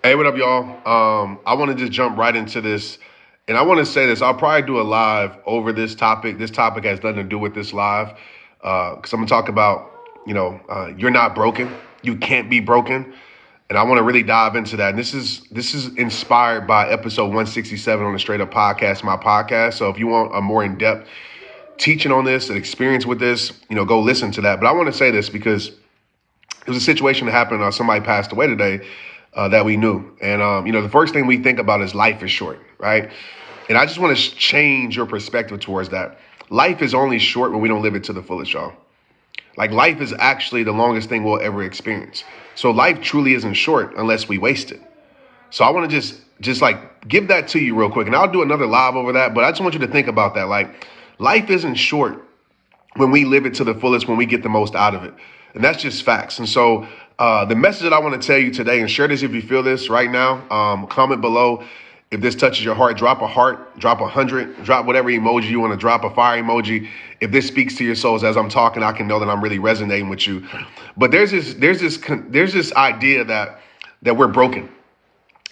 Hey, what up, y'all? I want to just jump right into this. And I want to say this. I'll probably do a live over this topic. This topic has nothing to do with this live. Because I'm going to talk about, you're not broken. You can't be broken. And I want to really dive into that. And this is inspired by episode 167 on the Straight Up Podcast, my podcast. So if you want a more in-depth teaching on this, an experience with this, go listen to that. But I want to say this because it was a situation that happened. Somebody passed away today that we knew. And, the first thing we think about is life is short, right? And I just want to change your perspective towards that. Life is only short when we don't live it to the fullest, y'all. Like, life is actually the longest thing we'll ever experience. So life truly isn't short unless we waste it. So I want to just give that to you real quick. And I'll do another live over that. But I just want you to think about that. Like, life isn't short when we live it to the fullest, when we get the most out of it. And that's just facts. And so the message that I want to tell you today, and share this if you feel this right now, comment below. If this touches your heart, drop a heart, drop 100, drop whatever emoji you want to drop, a fire emoji. If this speaks to your souls as I'm talking, I can know that I'm really resonating with you. But there's this idea that we're broken.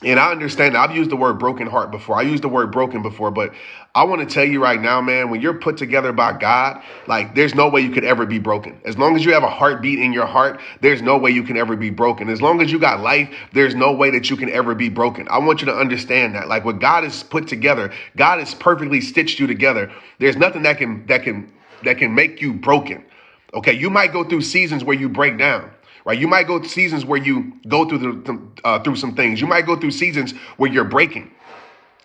And I understand that. I've used the word broken heart before. I used the word broken before, but I want to tell you right now, man, when you're put together by God, like, there's no way you could ever be broken. As long as you have a heartbeat in your heart, there's no way you can ever be broken. As long as you got life, there's no way that you can ever be broken. I want you to understand that. Like, what God has put together, God has perfectly stitched you together. There's nothing that can make you broken. Okay, you might go through seasons where you break down. Right, you might go through seasons where you go through some things. You might go through seasons where you're breaking,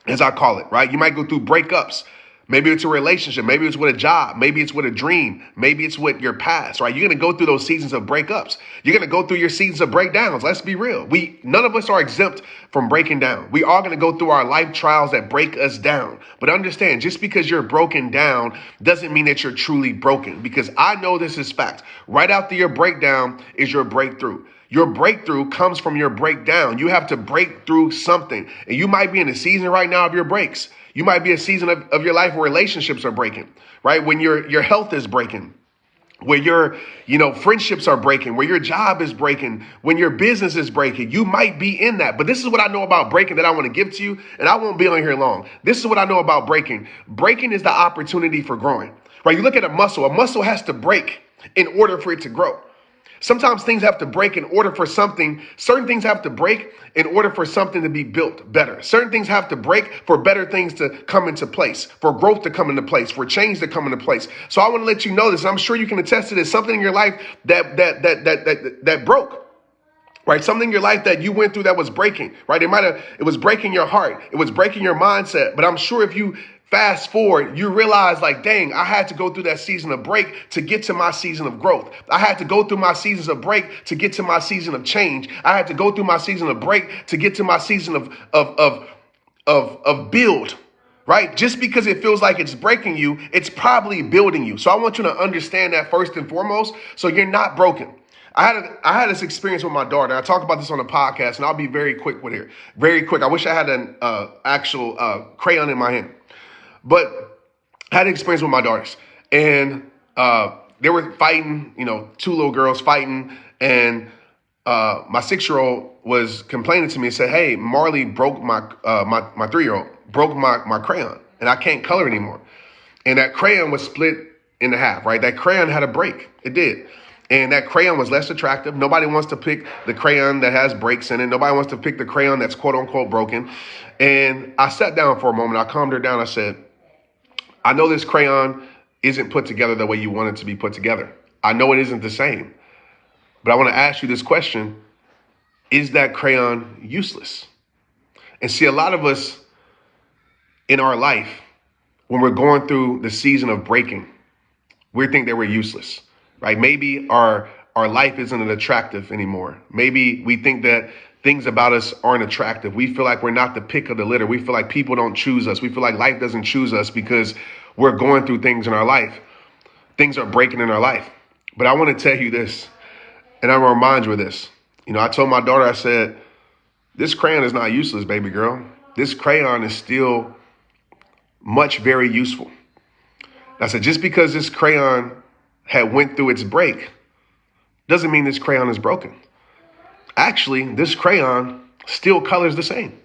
as I call it. Right, you might go through breakups. Maybe it's a relationship. Maybe it's with a job. Maybe it's with a dream. Maybe it's with your past. Right, you're gonna go through those seasons of breakups. You're gonna go through your seasons of breakdowns. Let's be real. None of us are exempt from breaking down. We are gonna go through our life trials that break us down. But understand, just because you're broken down doesn't mean that you're truly broken. Because I know this is fact. Right after your breakdown is your breakthrough. Your breakthrough comes from your breakdown. You have to break through something. And you might be in a season right now of your breaks. You might be a season of your life where relationships are breaking, right? When your health is breaking, where your, friendships are breaking, where your job is breaking, when your business is breaking. You might be in that. But this is what I know about breaking that I want to give to you, and I won't be on here long. This is what I know about breaking. Breaking is the opportunity for growing, right? You look at a muscle. A muscle has to break in order for it to grow. Sometimes things have to break in order for certain things have to break in order for something to be built better. Certain things have to break for better things to come into place, for growth to come into place, for change to come into place. So I want to let you know this. I'm sure you can attest to this. Something in your life that broke. Right, something in your life that you went through that was breaking. Right, it was breaking your heart. It was breaking your mindset. But I'm sure if you fast forward, you realize, like, dang, I had to go through that season of break to get to my season of growth. I had to go through my seasons of break to get to my season of change. I had to go through my season of break to get to my season of build. Right? Just because it feels like it's breaking you, it's probably building you. So I want you to understand that first and foremost. So you're not broken. I had this experience with my daughter. I talked about this on the podcast, and I'll be very quick with it. Very quick. I wish I had an actual crayon in my hand. But I had an experience with my daughters, and they were fighting, two little girls fighting, and my 6-year-old was complaining to me and said, "Hey, Marley broke my 3-year-old broke my crayon, and I can't color anymore." And that crayon was split in half, right? That crayon had a break. It did. And that crayon was less attractive. Nobody wants to pick the crayon that has breaks in it. Nobody wants to pick the crayon that's quote unquote broken. And I sat down for a moment. I calmed her down. I said, I know this crayon isn't put together the way you want it to be put together. I know it isn't the same. But I want to ask you this question. Is that crayon useless? And see, a lot of us in our life, when we're going through the season of breaking, we think that we're useless. Right? Maybe our life isn't attractive anymore. Maybe we think that things about us aren't attractive. We feel like we're not the pick of the litter. We feel like people don't choose us. We feel like life doesn't choose us because we're going through things in our life. Things are breaking in our life. But I want to tell you this, and I want to remind you of this. I told my daughter, I said, this crayon is not useless, baby girl. This crayon is still very useful. I said, just because this crayon had went through its break doesn't mean this crayon is broken. Actually, this crayon still colors the same.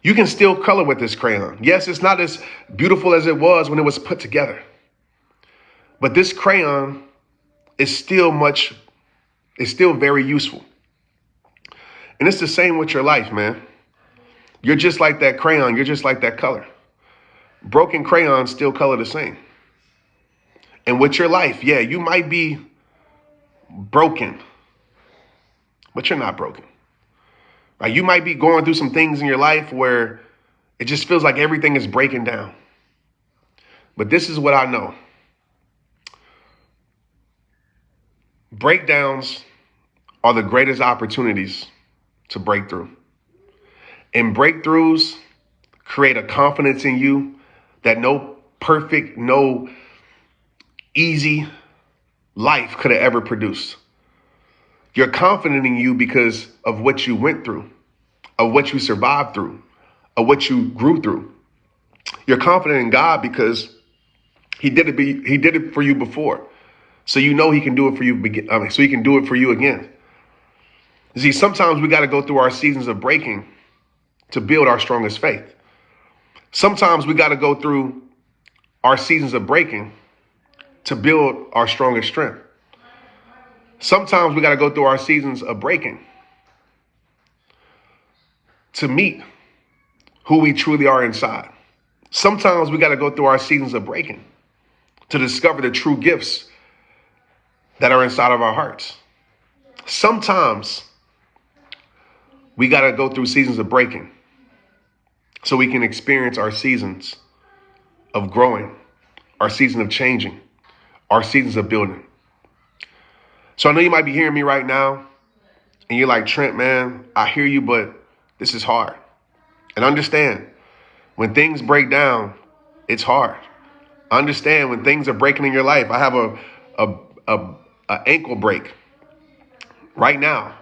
You can still color with this crayon. Yes, it's not as beautiful as it was when it was put together. But this crayon is still very useful. And it's the same with your life, man. You're just like that crayon. You're just like that color. Broken crayons still color the same. And with your life, yeah, you might be broken, but you're not broken. Like, you might be going through some things in your life where it just feels like everything is breaking down. But this is what I know. Breakdowns are the greatest opportunities to break through. And breakthroughs create a confidence in you that no perfect, no easy life could have ever produced. You're confident in you because of what you went through, of what you survived through, of what you grew through. You're confident in God because He did it for you before. So you know He can do it for you. So He can do it for you again. You see, sometimes we got to go through our seasons of breaking to build our strongest faith. Sometimes we got to go through our seasons of breaking to build our strongest strength. Sometimes we got to go through our seasons of breaking to meet who we truly are inside. Sometimes we got to go through our seasons of breaking to discover the true gifts that are inside of our hearts. Sometimes we got to go through seasons of breaking so we can experience our seasons of growing, our season of changing, our seasons of building. So I know you might be hearing me right now and you're like, Trent, man, I hear you, but this is hard. And understand, when things break down, it's hard. Understand, when things are breaking in your life. I have a ankle break right now.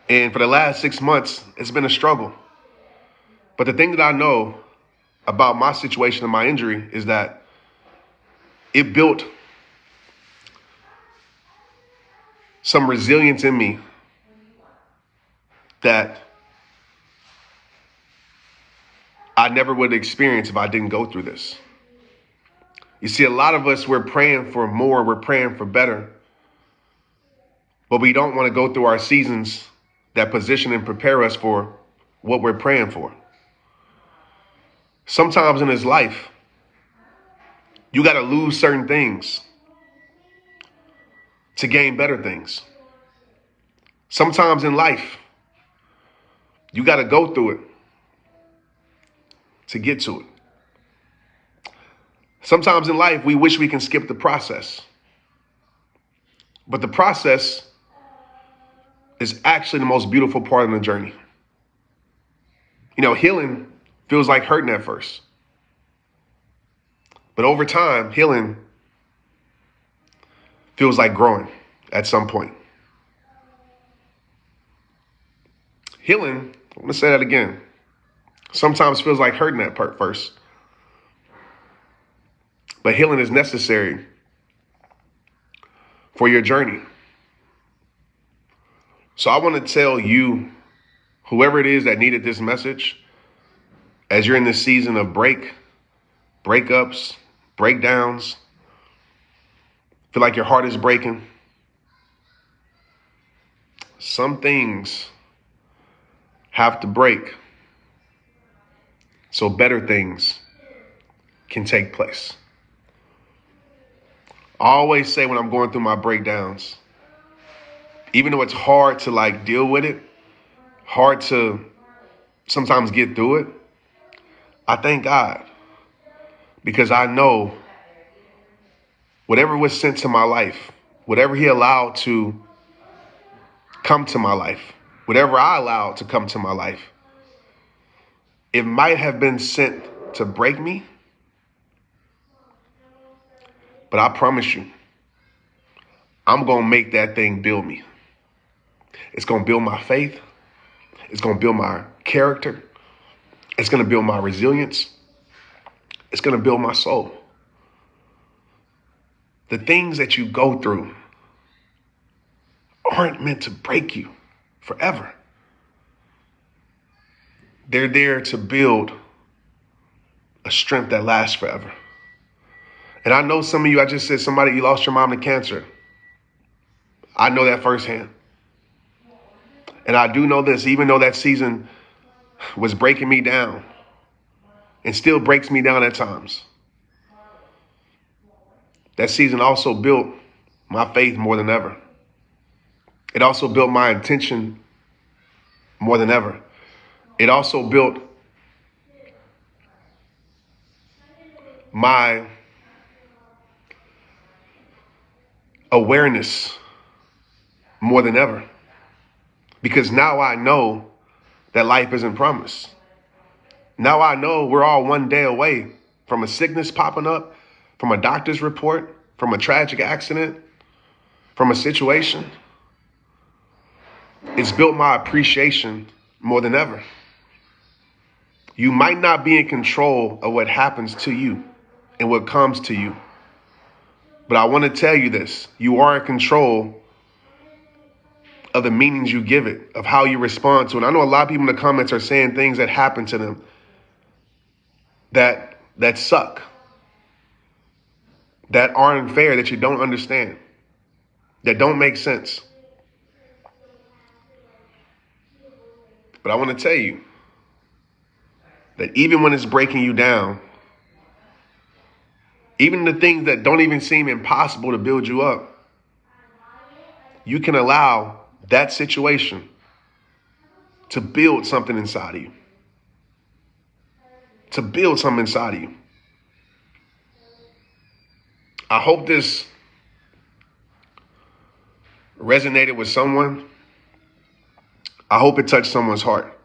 And for the last 6 months, it's been a struggle. But the thing that I know about my situation and my injury is that it built some resilience in me that I never would experience if I didn't go through this. You see, a lot of us, we're praying for more, we're praying for better, but we don't want to go through our seasons that position and prepare us for what we're praying for. Sometimes in this life, you got to lose certain things to gain better things. Sometimes in life, you got to go through it to get to it. Sometimes in life, we wish we can skip the process. But the process is actually the most beautiful part of the journey. You know, healing feels like hurting at first. But over time, healing feels like growing at some point. Healing, I'm going to say that again, sometimes feels like hurting at first. But healing is necessary for your journey. So I want to tell you, whoever it is that needed this message, as you're in this season of breakups, breakdowns, feel like your heart is breaking. Some things have to break so better things can take place. I always say when I'm going through my breakdowns, even though it's hard to deal with it, hard to sometimes get through it, I thank God, because I know whatever was sent to my life, whatever He allowed to come to my life, whatever I allowed to come to my life, it might have been sent to break me, but I promise you, I'm going to make that thing build me. It's going to build my faith. It's going to build my character. It's going to build my resilience. It's going to build my soul. The things that you go through aren't meant to break you forever. they're there to build a strength that lasts forever. And I know some of you, I just said somebody, you lost your mom to cancer. I know that firsthand. And I do know this, even though that season was breaking me down and still breaks me down at times, that season also built my faith more than ever. It also built my intention more than ever. It also built my awareness more than ever. Because now I know that life isn't promised. Now I know we're all one day away from a sickness popping up, from a doctor's report, from a tragic accident, from a situation. It's built my appreciation more than ever. You might not be in control of what happens to you and what comes to you. But I want to tell you this. You are in control of the meanings you give it, of how you respond to it. I know a lot of people in the comments are saying things that happen to them that suck, that are unfair, that you don't understand, that don't make sense. But I want to tell you that even when it's breaking you down, even the things that don't even seem impossible to build you up, you can allow that situation to build something inside of you. To build something inside of you. I hope this resonated with someone. I hope it touched someone's heart.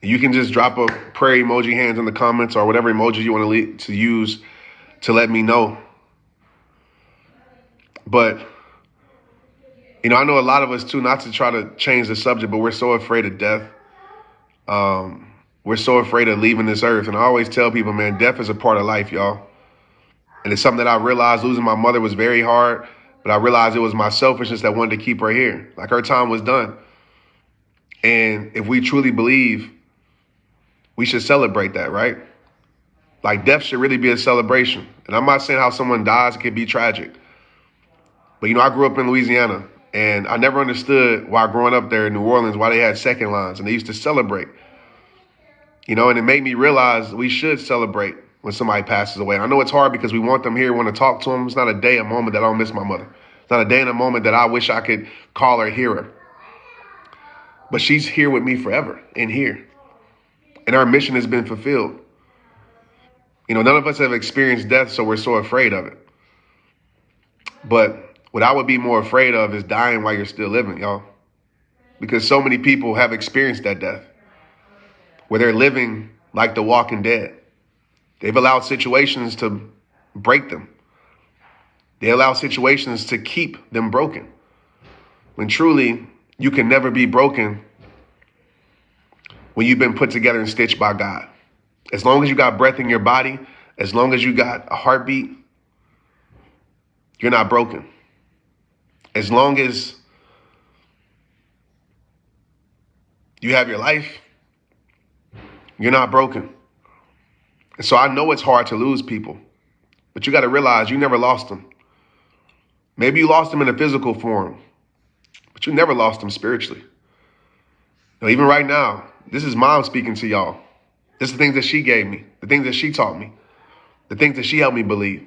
You can just drop a prayer emoji hands in the comments or whatever emoji you want to use to let me know. But, you know, I know a lot of us too, not to try to change the subject, but we're so afraid of death. We're so afraid of leaving this earth. And I always tell people, man, death is a part of life, y'all. And it's something that I realized losing my mother was very hard, but I realized it was my selfishness that wanted to keep her here. Like, her time was done. And if we truly believe, we should celebrate that, right? Like, death should really be a celebration. And I'm not saying how someone dies can be tragic. But, you know, I grew up in Louisiana, and I never understood why growing up there in New Orleans, why they had second lines, and they used to celebrate. You know, and it made me realize we should celebrate when somebody passes away. And I know it's hard because we want them here, we want to talk to them. It's not a day, a moment that I don't miss my mother. It's not a day and a moment that I wish I could call her, hear her. But she's here with me forever in here. And our mission has been fulfilled. You know, none of us have experienced death, so we're so afraid of it. But what I would be more afraid of is dying while you're still living, y'all. Because so many people have experienced that death, where they're living like the walking dead. They've allowed situations to break them. They allow situations to keep them broken. When truly, you can never be broken when you've been put together and stitched by God. As long as you got breath in your body, as long as you got a heartbeat, you're not broken. As long as you have your life, you're not broken. And so I know it's hard to lose people, but you got to realize you never lost them. Maybe you lost them in a physical form, but you never lost them spiritually. Now, even right now, this is Mom speaking to y'all. This is the things that she gave me, the things that she taught me, the things that she helped me believe.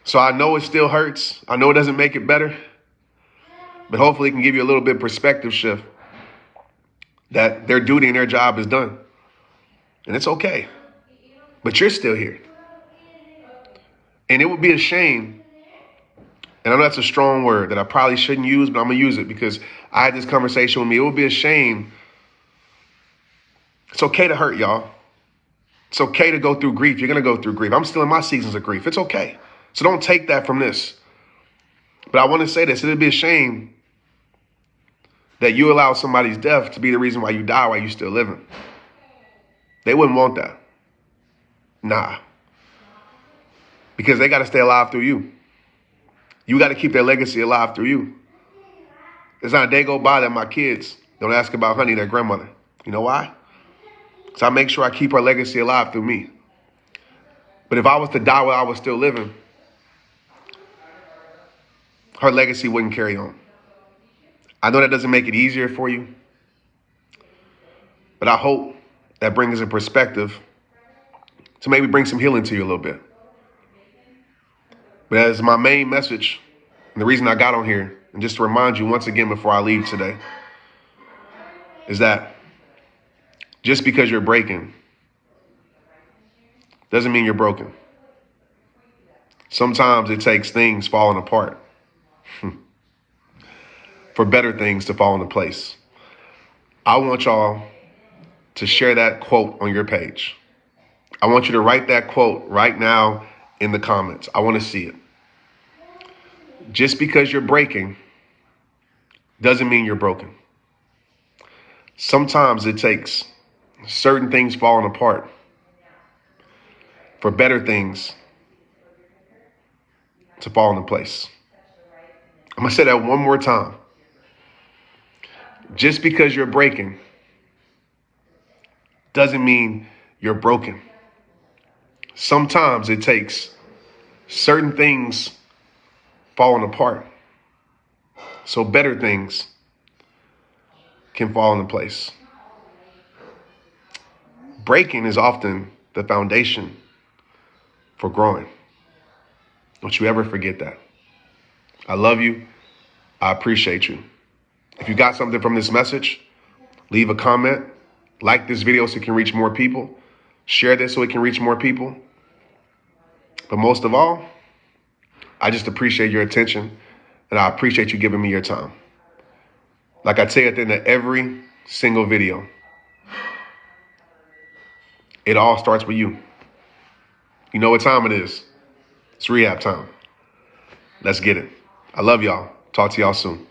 So I know it still hurts. I know it doesn't make it better, but hopefully it can give you a little bit of perspective shift that their duty and their job is done. And it's okay, but you're still here. And it would be a shame, and I know that's a strong word that I probably shouldn't use, but I'm going to use it because I had this conversation with me. It would be a shame. It's okay to hurt, y'all. It's okay to go through grief. You're going to go through grief. I'm still in my seasons of grief. It's okay. So don't take that from this. But I want to say this. It would be a shame that you allow somebody's death to be the reason why you die while you're still living. They wouldn't want that. Nah. Because they got to stay alive through you. You got to keep their legacy alive through you. There's not a day go by that my kids don't ask about Honey, their grandmother. You know why? Because I make sure I keep her legacy alive through me. But if I was to die while I was still living, her legacy wouldn't carry on. I know that doesn't make it easier for you, but I hope that brings a perspective to maybe bring some healing to you a little bit. But as my main message, and the reason I got on here, and just to remind you once again before I leave today, is that just because you're breaking doesn't mean you're broken. Sometimes it takes things falling apart for better things to fall into place. I want y'all to share that quote on your page. I want you to write that quote right now in the comments. I want to see it. Just because you're breaking doesn't mean you're broken. Sometimes it takes certain things falling apart for better things to fall into place. I'm going to say that one more time. Just because you're breaking doesn't mean you're broken. Sometimes it takes certain things falling apart so better things can fall into place. Breaking is often the foundation for growing. Don't you ever forget that. I love you. I appreciate you. If you got something from this message, leave a comment, like this video so it can reach more people, share this so it can reach more people. But most of all, I just appreciate your attention and I appreciate you giving me your time. Like I tell you at the end of every single video, it all starts with you. You know what time it is. It's rehab time. Let's get it. I love y'all. Talk to y'all soon.